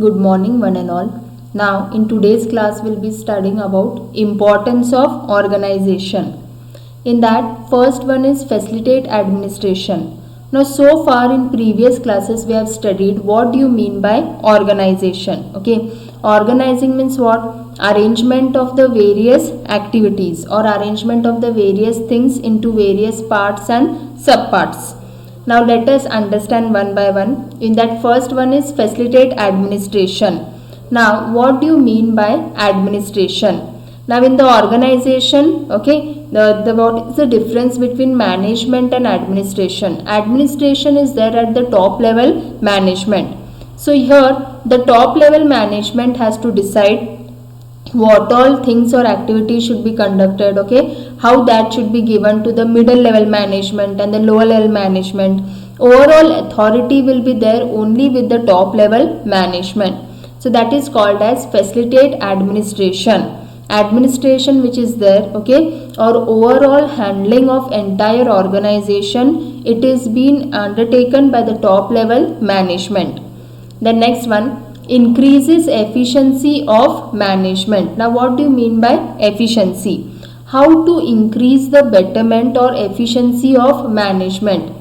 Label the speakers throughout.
Speaker 1: Good morning one and all. Now in today's class we'll be studying about importance of organization. In that first one is facilitate administration. Now so far in previous classes we have studied what do you mean by organization. Okay, organizing means what? Arrangement of the various activities or arrangement of the various things into various parts and subparts. Now let us understand one by one. In that first one is facilitate administration. Now what do you mean by administration? Now in the organization, okay, what is the difference between management and administration? Administration is there at the top level management. So here the top level management has to decide what all things or activities should be conducted, okay, how that should be given to the middle level management and the lower level management. Overall authority will be there only with the top level management. So that is called as facilitate administration. Administration which is there, okay, or overall handling of entire organization, it is being undertaken by the top level management. The next one, increases efficiency of management. Now what do you mean by efficiency? How to increase the betterment or efficiency of management?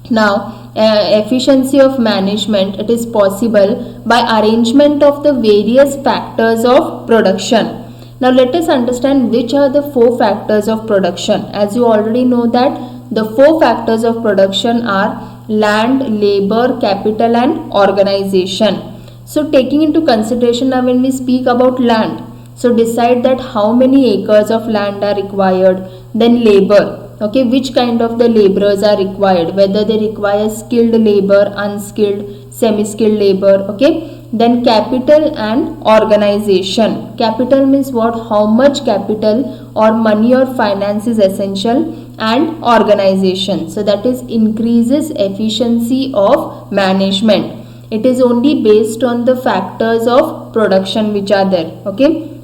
Speaker 1: Now efficiency of management, it is possible by arrangement of the various factors of production. Now let us understand which are the four factors of production. As you already know that the four factors of production are land, labor, capital and organization. So taking into consideration now when we speak about land, so decide that how many acres of land are required. Then labor, okay, which kind of the laborers are required, whether they require skilled labor, unskilled, semi-skilled labor, okay. Then capital and organization. Capital means what? How much capital or money or finance is essential, and organization. So that is increases efficiency of management. It is only based on the factors of production which are there, okay.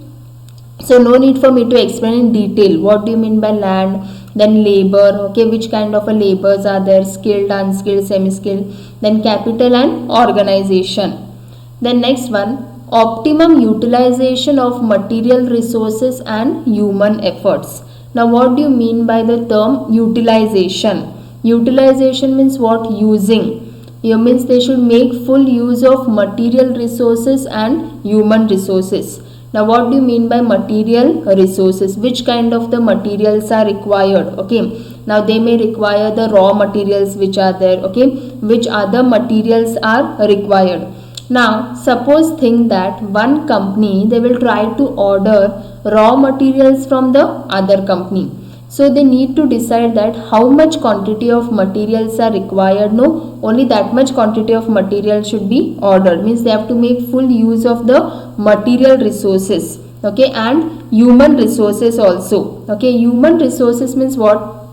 Speaker 1: So no need for me to explain in detail what do you mean by land, then labor, okay, which kind of a laborers are there, skilled, unskilled, semi-skilled, then capital and organization. Then next one, optimum utilization of material resources and human efforts. Now what do you mean by the term utilization? Utilization means what? Using. Here means they should make full use of material resources and human resources. Now what do you mean by material resources? Which kind of the materials are required, okay. Now they may require the raw materials which are there, okay. Which other materials are required? Now suppose think that one company, they will try to order raw materials from the other company. So they need to decide that how much quantity of materials are required. No, only that much quantity of material should be ordered. Means they have to make full use of the material resources, okay, and human resources also, okay. Human resources means what?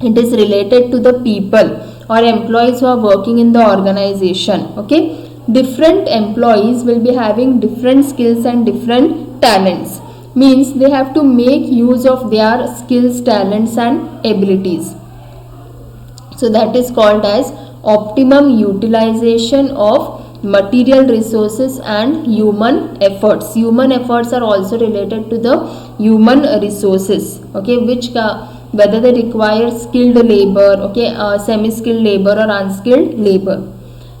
Speaker 1: It is related to the people or employees who are working in the organization, okay. Different employees will be having different skills and different talents. Means they have to make use of their skills, talents and abilities. So that is called as optimum utilization of material resources and human efforts. Human efforts are also related to the human resources, okay, which whether they require skilled labor, okay, semi-skilled labor or unskilled labor.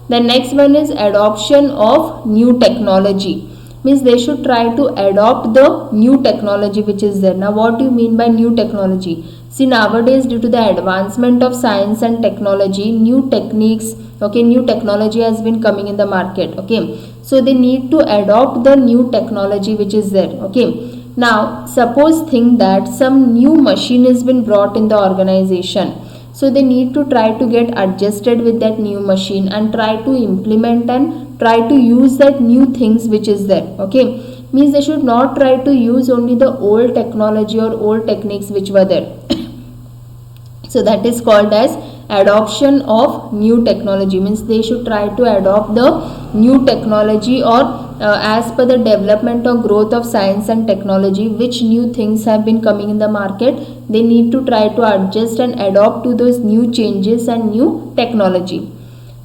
Speaker 1: The next one is adoption of new technology. Means they should try to adopt the new technology which is there. Now what do you mean by new technology? See, nowadays due to the advancement of science and technology, new techniques, okay, new technology has been coming in the market, okay. So they need to adopt the new technology which is there, okay. Now suppose think that some new machine has been brought in the organization. So they need to try to get adjusted with that new machine and try to implement and try to use that new things which is there, okay. Means they should not try to use only the old technology or old techniques which were there. So that is called as adoption of new technology. Means they should try to adopt the new technology or as per the development or growth of science and technology, which new things have been coming in the market, they need to try to adjust and adopt to those new changes and new technology.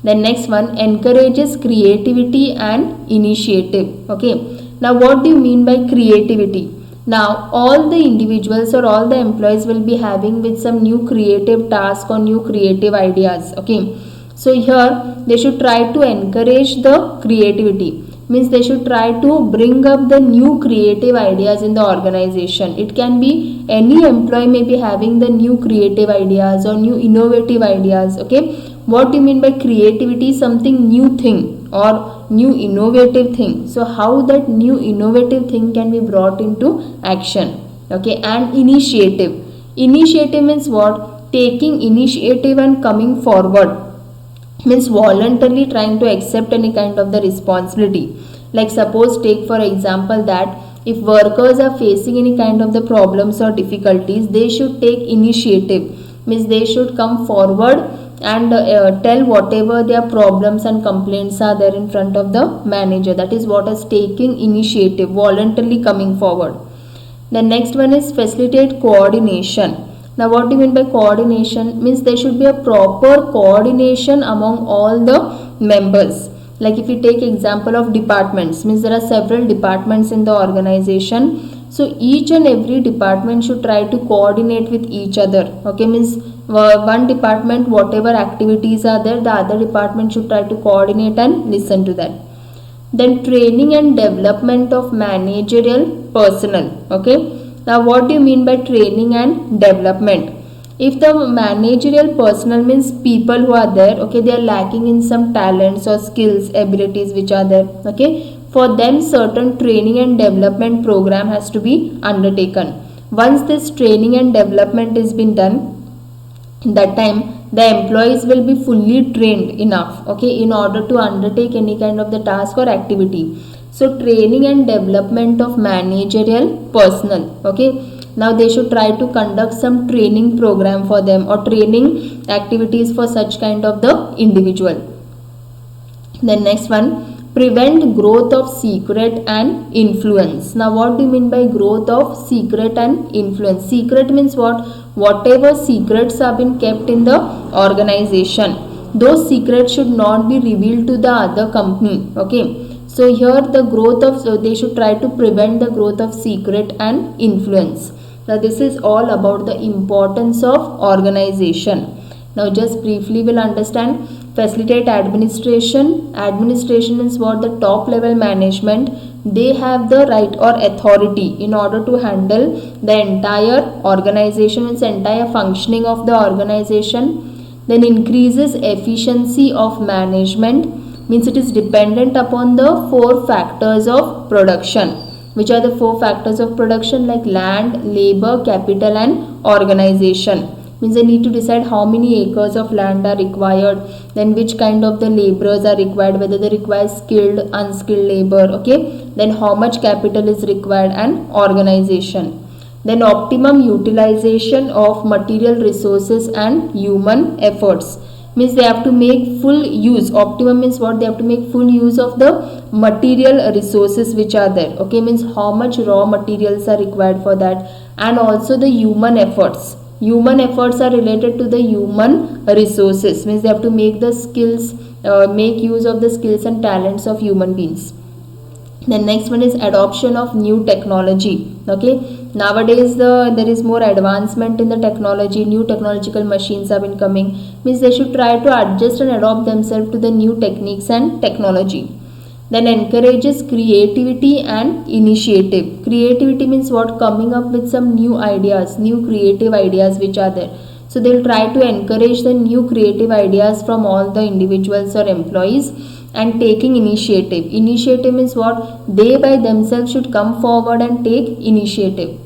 Speaker 1: Then next one, encourages creativity and initiative. Okay. Now what do you mean by creativity? Now all the individuals or all the employees will be having with some new creative task or new creative ideas. Okay. So here they should try to encourage the creativity. Means they should try to bring up the new creative ideas in the organization. It can be any employee may be having the new creative ideas or new innovative ideas. Okay. What do you mean by creativity? Something new thing or new innovative thing. So how that new innovative thing can be brought into action. Okay. And initiative. Initiative means what? Taking initiative and coming forward. Means voluntarily trying to accept any kind of the responsibility. Like suppose take for example that if workers are facing any kind of the problems or difficulties, they should take initiative. Means they should come forward and tell whatever their problems and complaints are there in front of the manager. That is what is taking initiative, voluntarily coming forward. The next one is facilitate coordination. Now what do you mean by coordination? Means there should be a proper coordination among all the members. Like if you take example of departments, means there are several departments in the organization. So each and every department should try to coordinate with each other. Okay, means one department whatever activities are there, the other department should try to coordinate and listen to that. Then training and development of managerial personnel. Okay. Now what do you mean by training and development? If the managerial personnel means people who are there, okay, they are lacking in some talents or skills, abilities which are there, okay, for them certain training and development program has to be undertaken. Once this training and development is been done, that time the employees will be fully trained enough, okay, in order to undertake any kind of the task or activity. So training and development of managerial personnel. Okay. Now they should try to conduct some training program for them or training activities for such kind of the individual. Then next one, prevent growth of secret and influence. Now what do you mean by growth of secret and influence? Secret means what? Whatever secrets have been kept in the organization, those secrets should not be revealed to the other company. Okay. So here the growth of, they should try to prevent the growth of secret and influence. Now this is all about the importance of organization. Now just briefly we'll understand. Facilitate administration. Administration means what? The top level management, they have the right or authority in order to handle the entire organization, means entire functioning of the organization. Then increases efficiency of management. Means it is dependent upon the 4 factors of production. Which are the 4 factors of production? Like land, labor, capital and organization. Means they need to decide how many acres of land are required, then which kind of the laborers are required, whether they require skilled, unskilled labor. Okay, then how much capital is required and organization. Then optimum utilization of material resources and human efforts. Means they have to make full use. Optimum means what? They have to make full use of the material resources which are there. Okay, means how much raw materials are required for that, and also the human efforts. Human efforts are related to the human resources. Means they have to make the skills, make use of the skills and talents of human beings. The next one is adoption of new technology. Okay, nowadays there is more advancement in the technology. New technological machines have been coming. Means they should try to adjust and adopt themselves to the new techniques and technology. Then encourages creativity and initiative. Creativity means what? Coming up with some new ideas, new creative ideas which are there. So they will try to encourage the new creative ideas from all the individuals or employees. And taking initiative. Initiative means what? They by themselves should come forward and take initiative.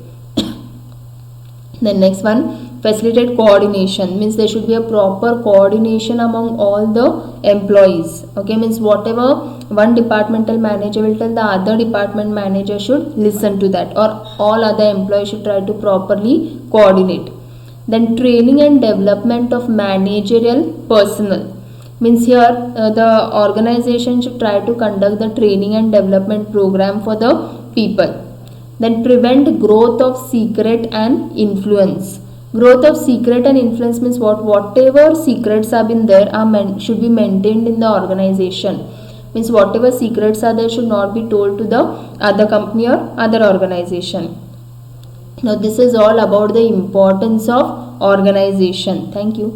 Speaker 1: Then next one, facilitate coordination. Means there should be a proper coordination among all the employees. Okay, means whatever one departmental manager will tell, the other department manager should listen to that, or all other employees should try to properly coordinate. Then training and development of managerial personnel. Means here the organization should try to conduct the training and development program for the people. Then prevent growth of secret and influence. Growth of secret and influence means what? Whatever secrets have been there should be maintained in the organization. Means whatever secrets are there should not be told to the other company or other organization. Now this is all about the importance of organization. Thank you.